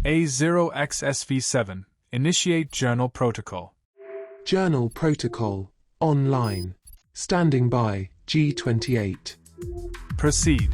A0XSV7. Initiate Journal Protocol. Journal Protocol. Online. Standing by, G28. Proceed.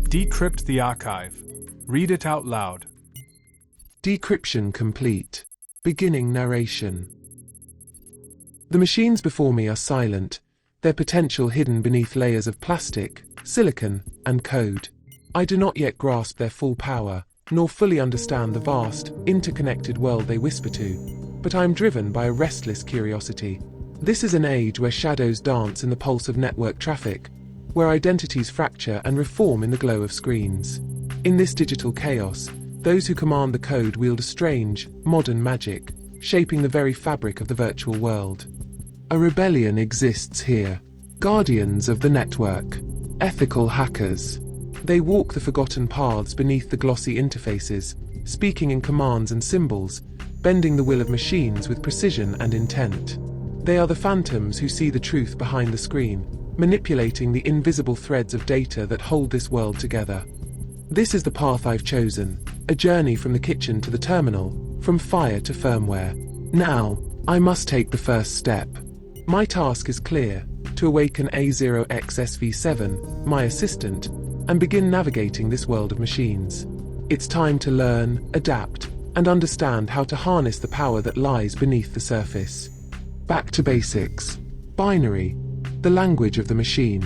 Decrypt the archive. Read it out loud. Decryption complete. Beginning narration. The machines before me are silent, their potential hidden beneath layers of plastic, silicon, and code. I do not yet grasp their full power, nor fully understand the vast, interconnected world they whisper to, but I am driven by a restless curiosity. This is an age where shadows dance in the pulse of network traffic, where identities fracture and reform in the glow of screens. In this digital chaos, those who command the code wield a strange, modern magic, shaping the very fabric of the virtual world. A rebellion exists here. Guardians of the network. Ethical hackers. They walk the forgotten paths beneath the glossy interfaces, speaking in commands and symbols, bending the will of machines with precision and intent. They are the phantoms who see the truth behind the screen, manipulating the invisible threads of data that hold this world together. This is the path I've chosen, a journey from the kitchen to the terminal, from fire to firmware. Now, I must take the first step. My task is clear, to awaken A0XSV7, my assistant, and begin navigating this world of machines. It's time to learn, adapt, and understand how to harness the power that lies beneath the surface. Back to basics. Binary. The language of the machine.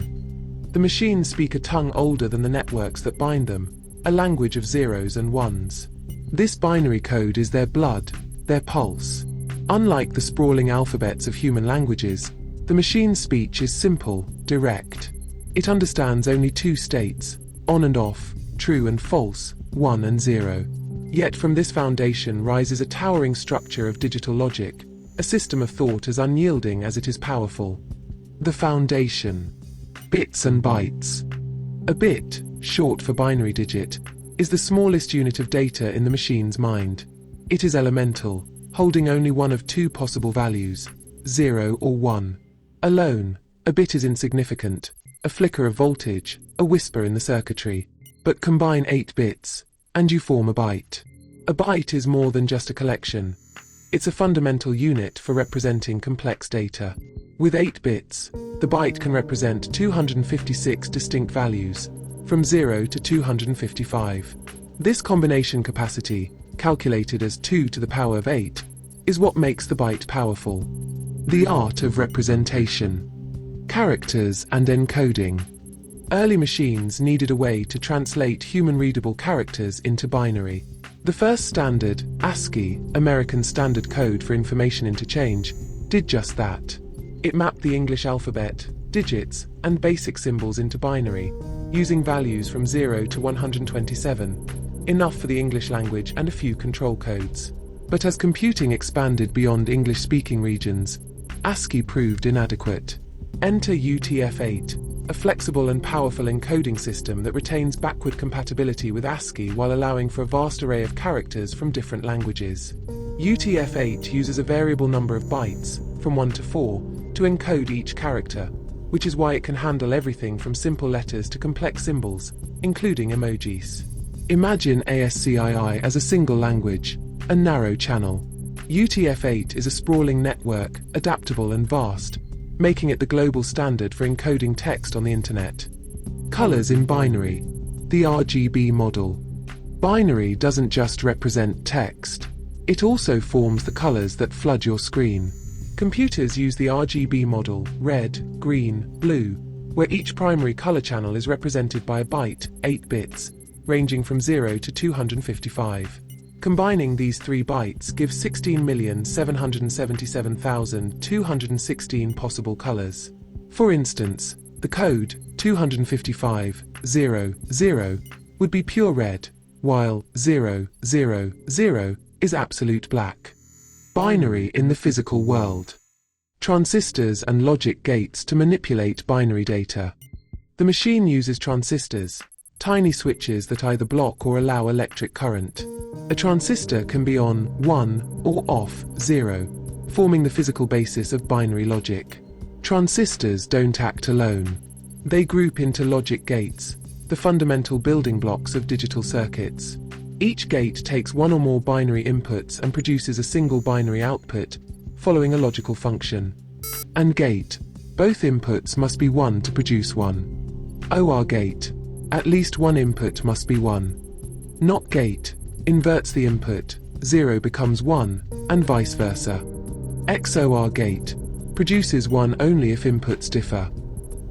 The machines speak a tongue older than the networks that bind them, a language of zeros and ones. This binary code is their blood, their pulse. Unlike the sprawling alphabets of human languages, the machine's speech is simple, direct. It understands only two states, on and off, true and false, 1 and 0. Yet from this foundation rises a towering structure of digital logic, a system of thought as unyielding as it is powerful. The foundation. Bits and bytes. A bit, short for binary digit, is the smallest unit of data in the machine's mind. It is elemental, holding only one of two possible values, 0 or 1. Alone, a bit is insignificant, a flicker of voltage, a whisper in the circuitry. But combine 8 bits, and you form a byte. A byte is more than just a collection. It's a fundamental unit for representing complex data. With 8 bits, the byte can represent 256 distinct values, from 0 to 255. This combination capacity, calculated as 2 to the power of 8, is what makes the byte powerful. The art of representation. Characters and encoding. Early machines needed a way to translate human-readable characters into binary. The first standard, ASCII, American Standard Code for Information Interchange, did just that. It mapped the English alphabet, digits, and basic symbols into binary, using values from 0 to 127, enough for the English language and a few control codes. But as computing expanded beyond English-speaking regions, ASCII proved inadequate. Enter UTF-8, a flexible and powerful encoding system that retains backward compatibility with ASCII while allowing for a vast array of characters from different languages. UTF-8 uses a variable number of bytes, from 1 to 4, to encode each character, which is why it can handle everything from simple letters to complex symbols, including emojis. Imagine ASCII as a single language, a narrow channel. UTF-8 is a sprawling network, adaptable and vast, making it the global standard for encoding text on the internet. Colors in binary. The RGB model. Binary doesn't just represent text. It also forms the colors that flood your screen. Computers use the RGB model, red, green, blue, where each primary color channel is represented by a byte, 8 bits, ranging from 0 to 255. Combining these 3 bytes gives 16,777,216 possible colors. For instance, the code 255,0,0 would be pure red, while 0,0,0 is absolute black. Binary in the physical world. Transistors and logic gates to manipulate binary data. The machine uses transistors, tiny switches that either block or allow electric current. A transistor can be on 1 or off 0, forming the physical basis of binary logic. Transistors don't act alone. They group into logic gates, the fundamental building blocks of digital circuits. Each gate takes one or more binary inputs and produces a single binary output, following a logical function. AND gate. Both inputs must be 1 to produce 1. OR gate. At least one input must be 1. NOT gate. Inverts the input, 0 becomes 1, and vice versa. XOR gate. Produces 1 only if inputs differ.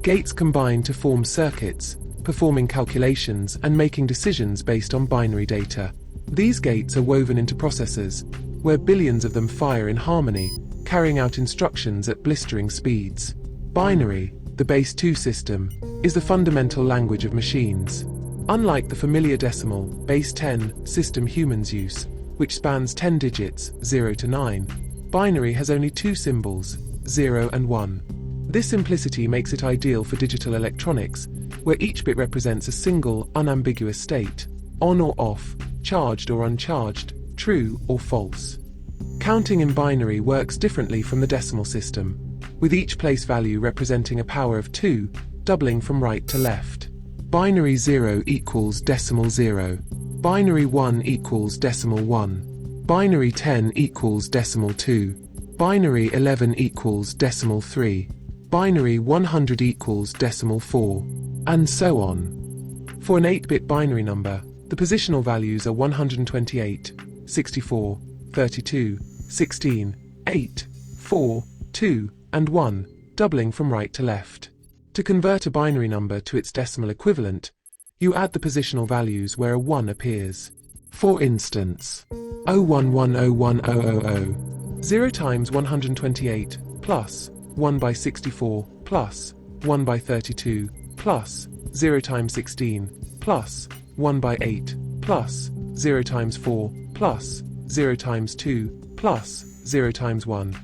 Gates combine to form circuits, performing calculations and making decisions based on binary data. These gates are woven into processors, where billions of them fire in harmony, carrying out instructions at blistering speeds. Binary, the base 2 system, is the fundamental language of machines. Unlike the familiar decimal, base 10, system humans use, which spans 10 digits, 0 to 9, binary has only 2 symbols, 0 and 1. This simplicity makes it ideal for digital electronics, where each bit represents a single, unambiguous state, on or off, charged or uncharged, true or false. Counting in binary works differently from the decimal system, with each place value representing a power of 2, doubling from right to left. Binary 0 equals decimal 0. Binary 1 equals decimal 1. Binary 10 equals decimal 2. Binary 11 equals decimal 3. Binary 100 equals decimal 4. And so on. For an 8-bit binary number, the positional values are 128, 64, 32, 16, 8, 4, 2, and 1, doubling from right to left. To convert a binary number to its decimal equivalent, you add the positional values where a 1 appears. For instance, 011010000, 0 times 128, plus 1 by 64, plus 1 by 32, plus 0 times 16, plus 1 by 8, plus 0 times 4, plus 0 times 2, plus 0 times 1,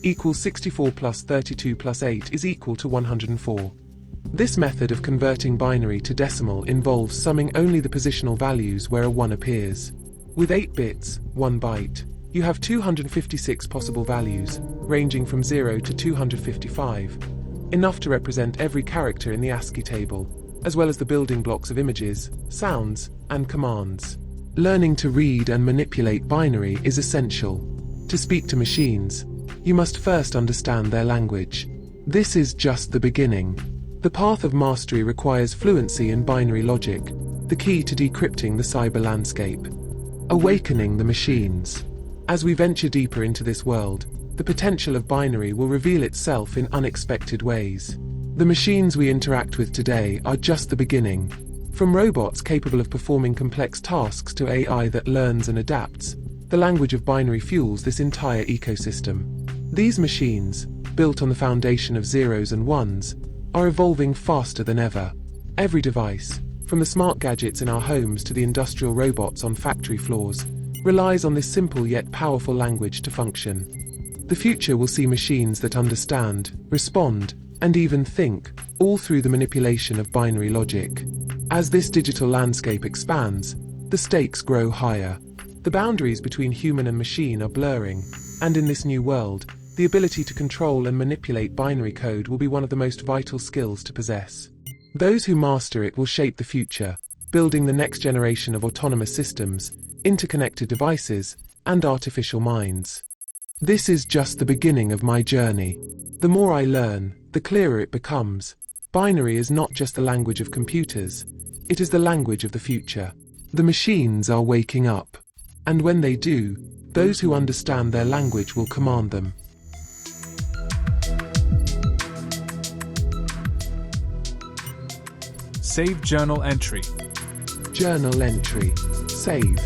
equals 64 plus 32 plus 8 is equal to 104. This method of converting binary to decimal involves summing only the positional values where a 1 appears. With 8 bits, 1 byte, you have 256 possible values, ranging from 0 to 255, enough to represent every character in the ASCII table, as well as the building blocks of images, sounds, and commands. Learning to read and manipulate binary is essential. To speak to machines, you must first understand their language. This is just the beginning. The path of mastery requires fluency in binary logic, the key to decrypting the cyber landscape. Awakening the machines. As we venture deeper into this world, the potential of binary will reveal itself in unexpected ways. The machines we interact with today are just the beginning. From robots capable of performing complex tasks to AI that learns and adapts, the language of binary fuels this entire ecosystem. These machines, built on the foundation of zeros and ones, are evolving faster than ever. Every device, from the smart gadgets in our homes to the industrial robots on factory floors, relies on this simple yet powerful language to function. The future will see machines that understand, respond, and even think, all through the manipulation of binary logic. As this digital landscape expands, the stakes grow higher. The boundaries between human and machine are blurring, and in this new world, the ability to control and manipulate binary code will be one of the most vital skills to possess. Those who master it will shape the future, building the next generation of autonomous systems, interconnected devices, and artificial minds. This is just the beginning of my journey. The more I learn, the clearer it becomes. Binary is not just the language of computers, it is the language of the future. The machines are waking up. And when they do, those who understand their language will command them. Save journal entry. Journal entry. Save.